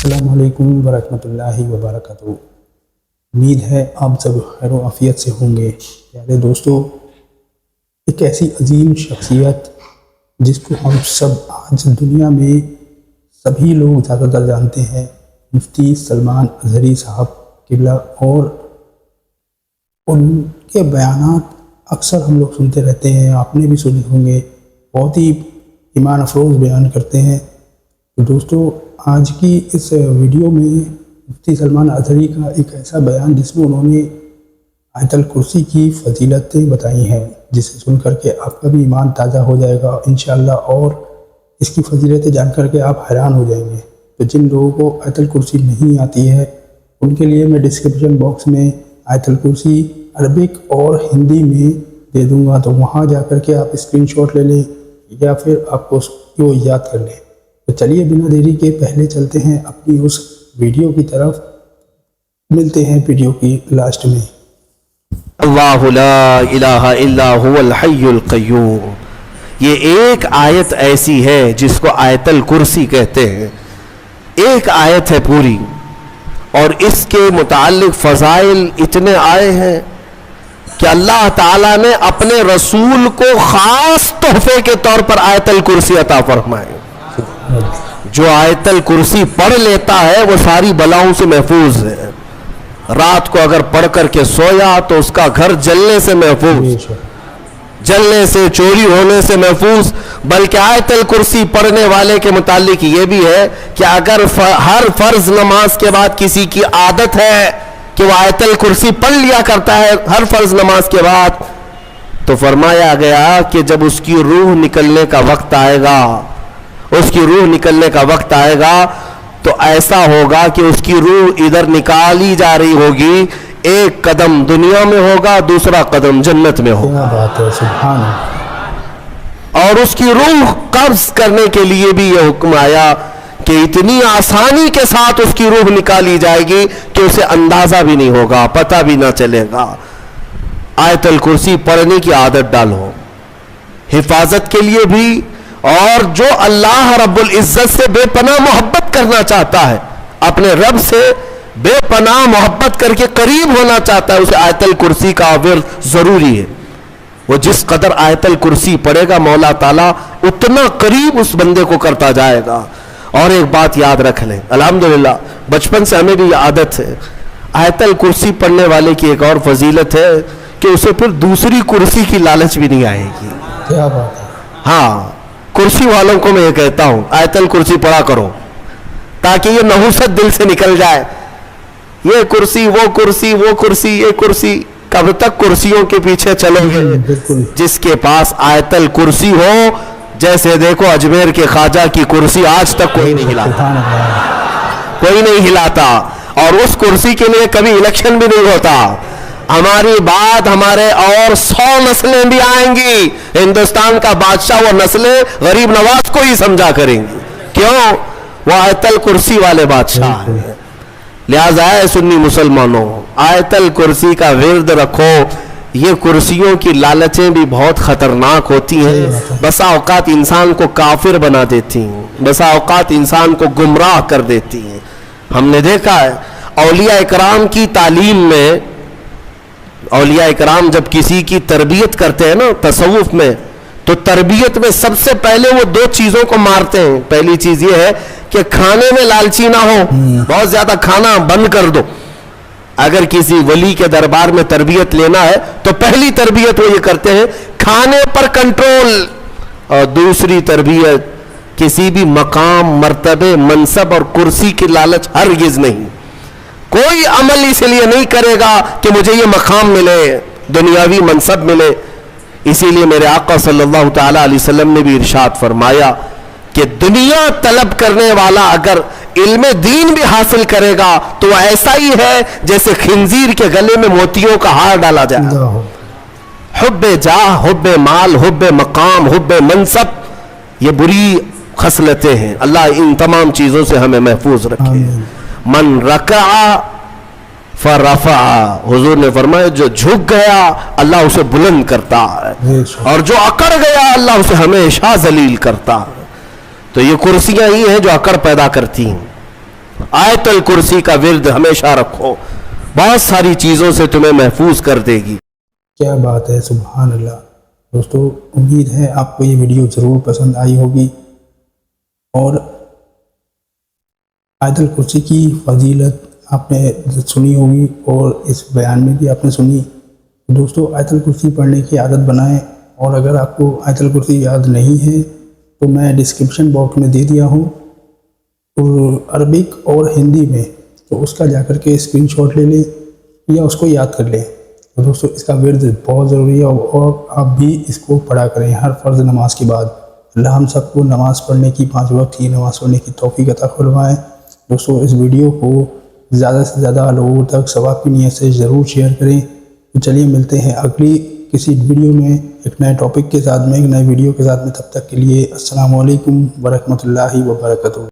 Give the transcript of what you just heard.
अस्सलाम वालेकुम वरहमतुल्लाहि वबरकातुहू। उम्मीद है आप सब खैर आफियत से होंगे। प्यारे दोस्तों, एक ऐसी अजीम शख्सियत जिसको हम सब आज दुनिया में सभी लोग ज़्यादातर जानते हैं, मुफ्ती सलमान अज़हरी साहब किबला, और उनके बयानात अक्सर हम लोग सुनते रहते हैं, आपने भी सुने होंगे। बहुत ही ईमान अफरोज़ बयान करते हैं। तो दोस्तों, आज की इस वीडियो में मुफ्ती सलमान अज़हरी का एक ऐसा बयान जिसमें उन्होंने आयतल कुर्सी की फजीलतें बताई हैं, जिसे सुन करके आपका भी ईमान ताज़ा हो जाएगा इंशाअल्लाह, और इसकी फजीलतें जान करके आप हैरान हो जाएंगे। तो जिन लोगों को आयतल कुर्सी नहीं आती है उनके लिए मैं डिस्क्रिप्शन बॉक्स में आयतल कुर्सी अरबिक और हिंदी में दे दूँगा, तो वहाँ जा कर के आप स्क्रीनशॉट ले लें या फिर आपको उसको याद कर लें। तो चलिए बिना देरी के पहले चलते हैं अपनी उस वीडियो की तरफ। मिलते हैं वीडियो की लास्ट में। अल्लाहु ला इलाहा इल्ला हुवल हय्युल क़य्यूम। ये एक आयत ऐसी है जिसको आयतल कुर्सी कहते हैं। एक आयत है पूरी, और इसके मुताल्लिक फ़ज़ाइल इतने आए हैं कि अल्लाह ताला ने अपने रसूल को ख़ास तोहफे के तौर पर आयतल कुर्सी अता फरमाए। जो आयतल कुर्सी पढ़ लेता है वो सारी बलाओं से महफूज है। रात को अगर पढ़ करके सोया तो उसका घर जलने से महफूज, जलने से, चोरी होने से महफूज। बल्कि आयतल कुर्सी पढ़ने वाले के मुतालिक ये भी है कि अगर हर फर्ज नमाज के बाद किसी की आदत है कि वो आयतल कुर्सी पढ़ लिया करता है हर फर्ज नमाज के बाद, तो फरमाया गया कि जब उसकी रूह निकलने का वक्त आएगा, उसकी रूह निकलने का वक्त आएगा तो ऐसा होगा कि उसकी रूह इधर निकाली जा रही होगी, एक कदम दुनिया में होगा, दूसरा कदम जन्नत में होगा। क्या बात है, सुभान अल्लाह। और उसकी रूह कब्ज करने के लिए भी यह हुक्म आया कि इतनी आसानी के साथ उसकी रूह निकाली जाएगी कि उसे अंदाजा भी नहीं होगा, पता भी ना चलेगा। आयतल कुर्सी पढ़ने की आदत डालो, हिफाजत के लिए भी, और जो अल्लाह रब्बुल इज्जत से बेपनाह मोहब्बत करना चाहता है, अपने रब से बेपनाह मोहब्बत करके करीब होना चाहता है, उसे आयतल कुर्सी का विर्द जरूरी है। वो जिस कदर आयतल कुर्सी पढ़ेगा मौला ताला उतना करीब उस बंदे को करता जाएगा। और एक बात याद रख लें, अल्हम्दुलिल्लाह बचपन से हमें भी ये आदत है। आयतल कुर्सी पढ़ने वाले की एक और फजीलत है कि उसे फिर दूसरी कुर्सी की लालच भी नहीं आएगी। क्या बात है। हाँ, कुर्सी वालों को मैं ये कहता हूं, आयतल कुर्सी पढ़ा करो ताकि ये नहुसत दिल से निकल जाए। ये कुर्सी, वो कुर्सी, वो कुर्सी, ये कुर्सी, कब तक कुर्सियों के पीछे चलोगे? जिसके पास आयतल कुर्सी हो, जैसे देखो अजमेर के ख्वाजा की कुर्सी आज तक कोई नहीं हिलाता, कोई नहीं हिलाता, और उस कुर्सी के लिए कभी इलेक्शन भी नहीं होता। हमारी बात, हमारे और 100 नस्लें भी आएंगी, हिंदुस्तान का बादशाह वो नस्लें गरीब नवाज को ही समझा करेंगी। क्यों? वो आयतल कुर्सी वाले बादशाह हैं। लिहाजा है सुन्नी मुसलमानों, आयतल कुर्सी का विर्द रखो। ये कुर्सियों की लालचें भी बहुत खतरनाक होती हैं, बसा औकात इंसान को काफिर बना देती हैं, बसा औकात इंसान को गुमराह कर देती हैं। हमने देखा है औलिया इकराम की तालीम में, औलिया इकराम जब किसी की तरबियत करते हैं ना तसव्वुफ में, तो तरबियत में सबसे पहले वो 2 चीजों को मारते हैं। पहली चीज ये है कि खाने में लालची ना हो, बहुत ज्यादा खाना बंद कर दो। अगर किसी वली के दरबार में तरबियत लेना है तो पहली तरबियत वो ये करते हैं, खाने पर कंट्रोल। और दूसरी तरबियत, किसी भी मकाम, मर्तबे, मनसब और कुर्सी की लालच हरगिज नहीं। कोई अमल इसलिए नहीं करेगा कि मुझे ये मकाम मिले, दुनियावी मनसब मिले। इसीलिए मेरे आका सल्लल्लाहु ताला अलैहि वसल्लम ने भी इरशाद फरमाया कि दुनिया तलब करने वाला अगर इल्म दीन भी हासिल करेगा तो वह ऐसा ही है जैसे खिंजीर के गले में मोतियों का हार डाला जाए। हुब्बे जाह, हुब्बे माल, हुब्बे मकाम, हुब्बे मनसब, ये बुरी खसलतें हैं। अल्लाह इन तमाम चीजों से हमें महफूज रखे। मन रका फरफा, हुजूर ने फरमाया जो झुक गया अल्लाह उसे बुलंद करता है, और जो अकड़ गया अल्लाह उसे हमेशा जलील करता है। तो ये कुर्सियां ही हैं जो अकड़ पैदा करती हैं। آیت الکرسی کا ورد ہمیشہ رکھو، بہت ساری چیزوں سے تمہیں محفوظ کر دے گی۔ کیا بات ہے، سبحان اللہ۔ دوستو امید ہے آپ کو یہ ویڈیو ضرور پسند آئی ہوگی، اور آیت الکرسی کی فضیلت آپ نے سنی ہوگی اور اس بیان میں بھی آپ نے سنی۔ دوستو آیت الکرسی پڑھنے کی عادت بنائیں، اور اگر آپ کو آیت الکرسی یاد نہیں ہے تو میں ڈسکرپشن باکس میں دے دیا ہوں عربک اور ہندی میں، تو اس کا جا کر کے اسکرین شاٹ لے لیں یا اس کو یاد کر لیں۔ تو دوستو اس کا ورد بہت ضروری ہے، اور آپ بھی اس کو پڑھا کریں ہر فرض نماز کے بعد۔ اللہ ہم سب کو نماز پڑھنے کی، 5 وقت کی نماز پڑھنے کی توفیق عطا فرمائے۔ دوستو اس ویڈیو کو زیادہ سے زیادہ لوگوں تک ثواب کی نیت سے ضرور شیئر کریں۔ تو چلیے ملتے ہیں اگلی کسی ویڈیو میں ایک نئے ٹاپک کے ساتھ میں، ایک نئے ویڈیو کے ساتھ میں۔ تب تک کے لیے السلام علیکم ورحمۃ اللہ وبرکاتہ۔